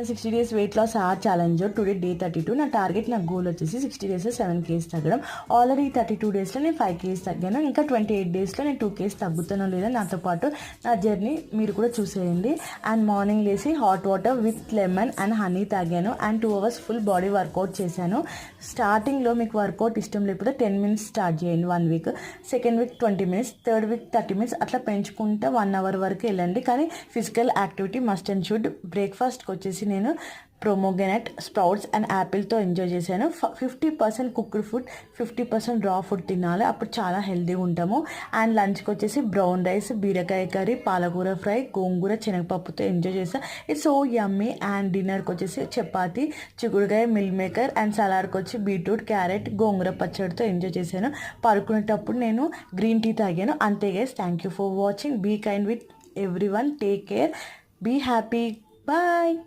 60 days weight loss hour challenge today day 32. నా target, నా goal వచ్చేసి 60 days 7 kgs తగ్గడం. ఆల్రెడీ 32 డేస్లో నేను 5 kgs తగ్గాను. ఇంకా 28 డేస్లో నేను 2 kgs తగ్గుతానో లేదా నాతో పాటు నా జర్నీ మీరు కూడా చూసేయండి. అండ్ మార్నింగ్ లేసి hot water with lemon and honey తాగాను. And 2 hours full body workout చేశాను. స్టార్టింగ్లో మీకు వర్కౌట్ ఇష్టం లేకపోతే 10 minutes స్టార్ట్ చేయండి 1 week, second week 20 minutes, third week 30 minutes, అట్లా పెంచుకుంటే 1 hour వరకు వెళ్ళండి. కానీ physical activity must and should. బ్రేక్ఫాస్ట్కి వచ్చేసి నేను ప్రోమోగ్రనేట్, స్ప్రౌట్స్ అండ్ యాపిల్తో ఎంజాయ్ చేశాను. 50% కుక్డ్ ఫుడ్, 50% రా ఫుడ్ తినాలి, అప్పుడు చాలా హెల్తీగా ఉంటాము. అండ్ లంచ్కి వచ్చేసి బ్రౌన్ రైస్, బీరకాయ కర్రీ, పాలకూర ఫ్రై, గోంగూర, శనగపప్పుతో ఎంజాయ్ చేశాను. It's so yummy. అండ్ డిన్నర్కి వచ్చేసి చపాతి, చిక్కుడుకాయ, మిల్ మేకర్, అండ్ సలాడ్కి వచ్చి బీట్రూట్, క్యారెట్, గోంగూర పచ్చడితో ఎంజాయ్ చేశాను. పడుకునేటప్పుడు నేను గ్రీన్ టీ తాగాను. అంతే guys, thank you for watching. Be kind with everyone, take care, be happy, bye.